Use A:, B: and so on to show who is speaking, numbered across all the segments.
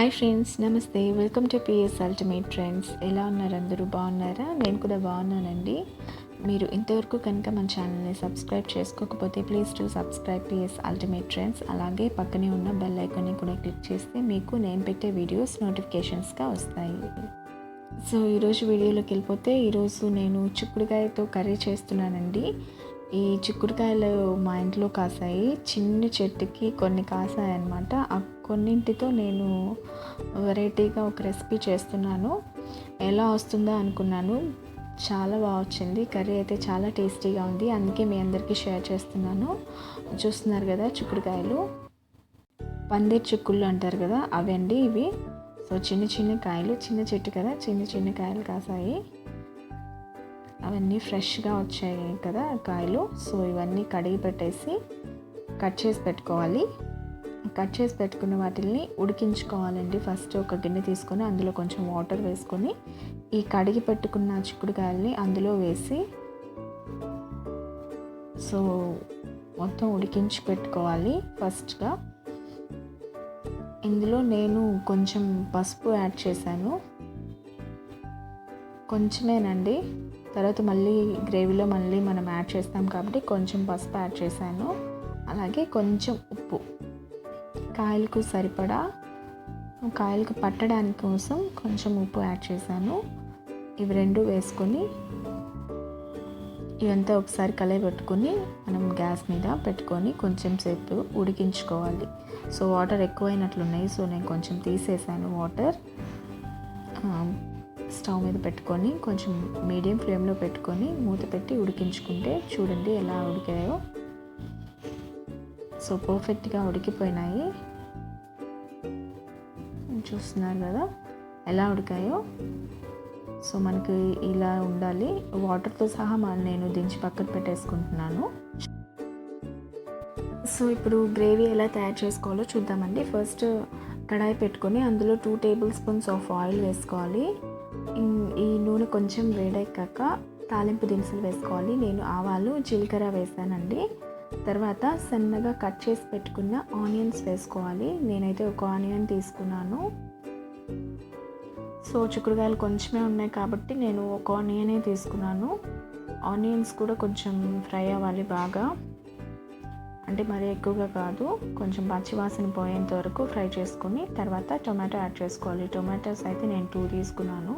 A: Hi friends, నమస్తే. Welcome to PS ultimate trends. ఎలా ఉన్నారు? అందరూ బాగున్నారా? నేను కూడా బాగున్నానండి. మీరు ఇంతవరకు కనుక మన ఛానల్ని సబ్స్క్రైబ్ చేసుకోకపోతే please to subscribe PS ultimate trends. అలాగే పక్కనే ఉన్న బెల్ ఐకాన్ని కూడా క్లిక్ చేస్తే మీకు నేను పెట్టే వీడియోస్ నోటిఫికేషన్స్గా వస్తాయి. సో ఈరోజు వీడియోలోకి వెళ్ళిపోతే, ఈరోజు నేను చిక్కుడుకాయతో కర్రీ చేస్తున్నానండి. ఈ చిక్కుడుకాయలు మా ఇంట్లో కాసాయి. చిన్న చెట్టుకి కొన్ని కాసాయి అన్నమాట. ఆ కొన్నింటితో నేను వెరైటీగా ఒక రెసిపీ చేస్తున్నాను. ఎలా వస్తుందో అనుకున్నాను. చాలా బాగా వచ్చింది. కర్రీ అయితే చాలా టేస్టీగా ఉంది. అందుకే మీ అందరికీ షేర్ చేస్తున్నాను. చూస్తున్నారు కదా, చిక్కుడుకాయలు పందిర్ చిక్కుళ్ళు అంటారు కదా, అవండి ఇవి. సో చిన్న చిన్న కాయలు, చిన్న చెట్టు కదా, చిన్న చిన్న కాయలు కాసాయి. అవన్నీ ఫ్రెష్గా వచ్చాయి కదా కాయలు. సో ఇవన్నీ కడిగి పెట్టేసి కట్ చేసి పెట్టుకోవాలి. కట్ చేసి పెట్టుకున్న వాటిని ఉడికించుకోవాలండి. ఫస్ట్ ఒక గిన్నె తీసుకొని అందులో కొంచెం వాటర్ వేసుకొని ఈ కడిగి పెట్టుకున్న చిక్కుడుకాయల్ని అందులో వేసి సో మొత్తం ఉడికించి పెట్టుకోవాలి. ఫస్ట్గా ఇందులో నేను కొంచెం పసుపు యాడ్ చేశాను, కొంచెమేనండి. తర్వాత మళ్ళీ గ్రేవీలో మనం యాడ్ చేస్తాం కాబట్టి కొంచెం పసుపు యాడ్ చేశాను. అలాగే కొంచెం ఉప్పు, కాయలకు సరిపడా, కాయలకు పట్టడానికి కోసం కొంచెం ఉప్పు యాడ్ చేశాను. ఇవి రెండు వేసుకొని ఇవంతా ఒకసారి కలయబెట్టుకొని మనం గ్యాస్ మీద పెట్టుకొని కొంచెం సేపు ఉడికించుకోవాలి. సో వాటర్ ఎక్కువైనట్లున్నాయి, సో నేను కొంచెం తీసేసాను వాటర్. స్టవ్ మీద పెట్టుకొని కొంచెం మీడియం ఫ్లేమ్లో పెట్టుకొని మూత పెట్టి ఉడికించుకుంటే చూడండి ఎలా ఉడికాయో. సో పర్ఫెక్ట్గా ఉడికిపోయినాయి. చూస్తున్నారు కదా ఎలా ఉడికాయో. సో మనకి ఇలా ఉండాలి. వాటర్తో సహా నేను దించి పక్కన పెట్టేసుకుంటున్నాను. సో ఇప్పుడు గ్రేవీ ఎలా తయారు చేసుకోవాలో చూద్దామండి. ఫస్ట్ కడాయి పెట్టుకొని అందులో 2 టేబుల్ స్పూన్స్ ఆఫ్ ఆయిల్ వేసుకోవాలి. ఈ నూనె కొంచెం వేడెక్కాక తాలింపు దినుసులు వేసుకోవాలి. నేను ఆవాలు, జీలకర్ర వేసానండి. తర్వాత సన్నగా కట్ చేసి పెట్టుకున్న ఆనియన్స్ వేసుకోవాలి. నేనైతే ఒక ఆనియన్ తీసుకున్నాను. సో చిక్కుడుకాయలు కొంచెమే ఉన్నాయి కాబట్టి నేను ఒక ఆనియనే తీసుకున్నాను. ఆనియన్స్ కూడా కొంచెం ఫ్రై అవ్వాలి బాగా, అంటే మరీ ఎక్కువగా కాదు, కొంచెం పచ్చివాసన పోయేంత వరకు ఫ్రై చేసుకొని తర్వాత టొమాటో యాడ్ చేసుకోవాలి. టొమాటోస్ అయితే నేను 2 తీసుకున్నాను.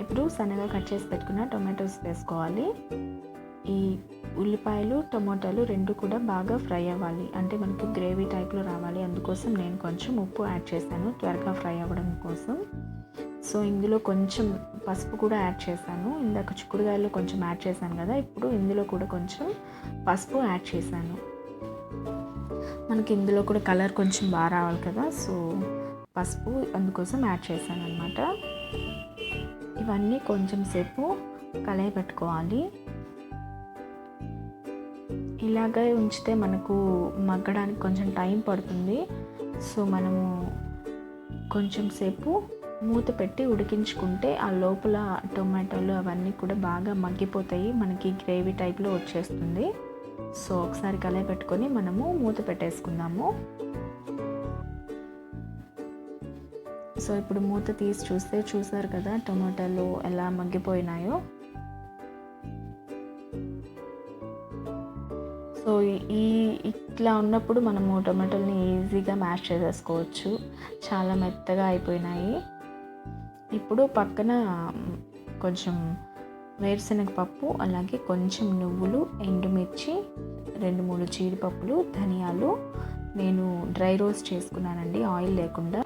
A: ఇప్పుడు సన్నగా కట్ చేసి పెట్టుకున్న టొమాటోస్ వేసుకోవాలి. ఈ ఉల్లిపాయలు, టొమాటోలు రెండు కూడా బాగా ఫ్రై అవ్వాలి, అంటే మనకి గ్రేవీ టైప్లో రావాలి. అందుకోసం నేను కొంచెం ఉప్పు యాడ్ చేశాను త్వరగా ఫ్రై అవ్వడం కోసం. సో ఇందులో కొంచెం పసుపు కూడా యాడ్ చేశాను. ఇందాక చిక్కుడుకాయలు కొంచెం యాడ్ చేశాను కదా, ఇప్పుడు ఇందులో కూడా కొంచెం పసుపు యాడ్ చేశాను. మనకి ఇందులో కూడా కలర్ కొంచెం బాగా రావాలి కదా, సో పసుపు అందుకోసం యాడ్ చేశాను అన్నమాట. ఇవన్నీ కొంచెం సేపు కలయి పెట్టుకోవాలి. ఇలాగే ఉంచితే మనకు మగ్గడానికి కొంచెం టైం పడుతుంది. సో మనము కొంచెం సేపు మూత పెట్టి ఉడికించుకుంటే ఆ లోపల టొమాటోలు అవన్నీ కూడా బాగా మగ్గిపోతాయి, మనకి గ్రేవీ టైప్లో వచ్చేస్తుంది. సో ఒకసారి కలయి పెట్టుకొని మనము మూత పెట్టేసుకుందాము. సో ఇప్పుడు మూత తీసి చూస్తే చూసారు కదా టొమాటోలు ఎలా మగ్గిపోయినాయో. సో ఇట్లా ఉన్నప్పుడు మనము టొమాటోల్ని ఈజీగా మ్యాష్ చేసేసుకోవచ్చు. చాలా మెత్తగా అయిపోయినాయి. ఇప్పుడు పక్కన కొంచెం వేరుశనగ పప్పు, అలాగే కొంచెం నువ్వులు, ఎండుమిర్చి, 2-3 జీడిపప్పులు, ధనియాలు నేను డ్రై రోస్ట్ చేసుకున్నానండి, ఆయిల్ లేకుండా.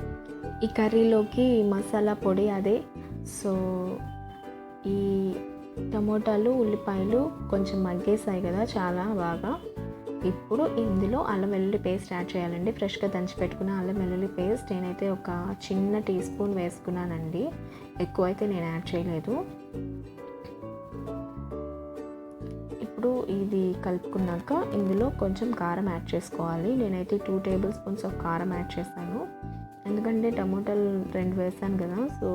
A: ఈ కర్రీలోకి మసాలా పొడి అదే. సో ఈ టమోటాలు, ఉల్లిపాయలు కొంచెం మగ్గేసాయి కదా చాలా బాగా. ఇప్పుడు ఇందులో అల్లం వెల్లుల్లి పేస్ట్ యాడ్ చేయాలండి. ఫ్రెష్గా దంచి పెట్టుకున్న అల్లం వెల్లుల్లి పేస్ట్ నేనైతే ఒక చిన్న టీ స్పూన్ వేసుకున్నానండి, ఎక్కువ అయితే నేను యాడ్ చేయలేదు. ఇప్పుడు ఇది కలుపుకున్నాక ఇందులో కొంచెం కారం యాడ్ చేసుకోవాలి. నేనైతే 2 టేబుల్ స్పూన్స్ ఆఫ్ కారం యాడ్ చేశాను, ఎందుకంటే టమోటాలు 2 వేసాను కదా. సో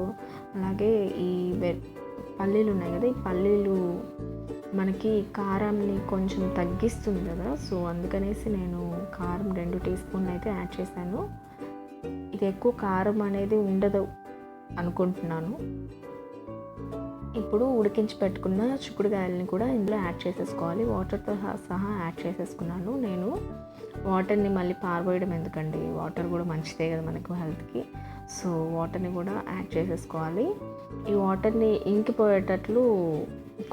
A: అలాగే ఈ పల్లీలు ఉన్నాయి కదా, ఈ పల్లీలు మనకి కారాన్ని కొంచెం తగ్గిస్తుంది కదా, సో అందుకనేసి నేను కారం 2 టీ స్పూన్లు అయితే యాడ్ చేశాను. ఇది ఎక్కువ కారం అనేది ఉండదు అనుకుంటున్నాను. ఇప్పుడు ఉడికించి పెట్టుకున్న చిక్కుడుకాయలని కూడా ఇందులో యాడ్ చేసేసుకోవాలి. వాటర్తో సహా యాడ్ చేసేసుకున్నాను. నేను వాటర్ని మళ్ళీ పారబోయడం ఎందుకండి, వాటర్ కూడా మంచిదే కదా మనకు హెల్త్కి. సో వాటర్ని కూడా యాడ్ చేసేసుకోవాలి. ఈ వాటర్ని ఇంకిపోయేటట్లు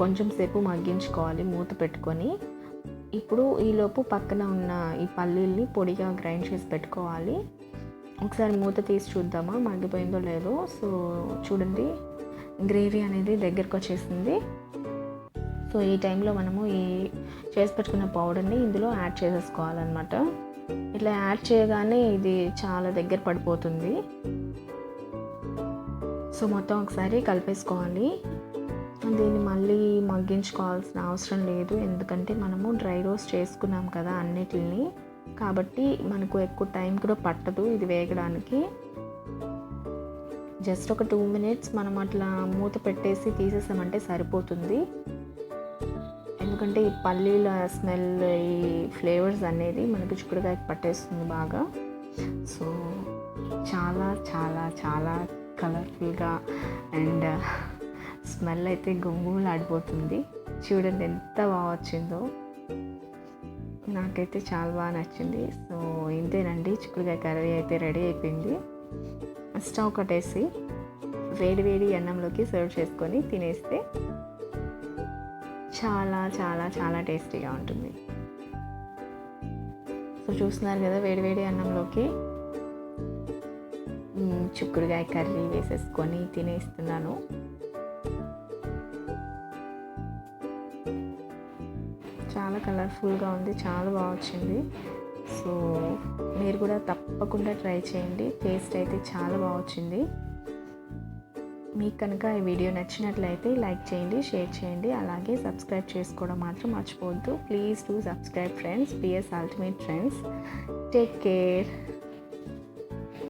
A: కొంచెం సేపు మగ్గించుకోవాలి మూత పెట్టుకొని. ఇప్పుడు ఈలోపు పక్కన ఉన్న ఈ పల్లీల్ని పొడిగా గ్రైండ్ చేసి పెట్టుకోవాలి. ఒకసారి మూత తీసి చూద్దామా మగ్గిపోయిందో లేదో. సో చూడండి, గ్రేవీ అనేది దగ్గరకు వచ్చేసింది. సో ఈ టైంలో మనము ఈ చేసి పెట్టుకున్న పౌడర్ని ఇందులో యాడ్ చేసేసుకోవాలన్నమాట. ఇట్లా యాడ్ చేయగానే ఇది చాలా దగ్గర పడిపోతుంది. సో మొత్తం ఒకసారి కలిపేసుకోవాలి. దీన్ని మళ్ళీ మగ్గించుకోవాల్సిన అవసరం లేదు, ఎందుకంటే మనము డ్రై రోస్ట్ చేసుకున్నాం కదా అన్నిటిని, కాబట్టి మనకు ఎక్కువ టైం కూడా పట్టదు ఇది వేగడానికి. జస్ట్ ఒక 2 minutes మనం అట్లా మూత పెట్టేసి తీసేసామంటే సరిపోతుంది. ఎందుకంటే ఈ పల్లీల స్మెల్, ఈ ఫ్లేవర్స్ అనేది మనకి చిక్కుడుకాయకి పట్టేస్తుంది బాగా. సో చాలా చాలా చాలా కలర్ఫుల్గా అండ్ స్మెల్ అయితే గుమ్గుమలాడిపోతుంది. చూడండి ఎంత బాగా వచ్చిందో, నాకైతే చాలా బాగా నచ్చింది. సో ఇంతేనండి, చిక్కుడుకాయ కర్రీ అయితే రెడీ అయిపోయింది. స్టవ్ కట్టేసి వేడి వేడి అన్నంలోకి సర్వ్ చేసుకొని తినేస్తే చాలా చాలా చాలా టేస్టీగా ఉంటుంది. సో చూస్తున్నారు కదా, వేడి వేడి అన్నంలోకి చిక్కుడుకాయ కర్రీ వేసేసుకొని తినేస్తున్నాను. చాలా కలర్ఫుల్గా ఉంది, చాలా బాగా వచ్చింది. సో మీరు కూడా తప్పకుండా ట్రై చేయండి, టేస్ట్ అయితే చాలా బాగా వచ్చింది. మీకు కనుక ఈ వీడియో నచ్చినట్లయితే లైక్ చేయండి, షేర్ చేయండి, అలాగే సబ్స్క్రైబ్ చేసుకోవడం మాత్రం మర్చిపోవద్దు. Please do subscribe friends, PS Ultimate Trends. Take care.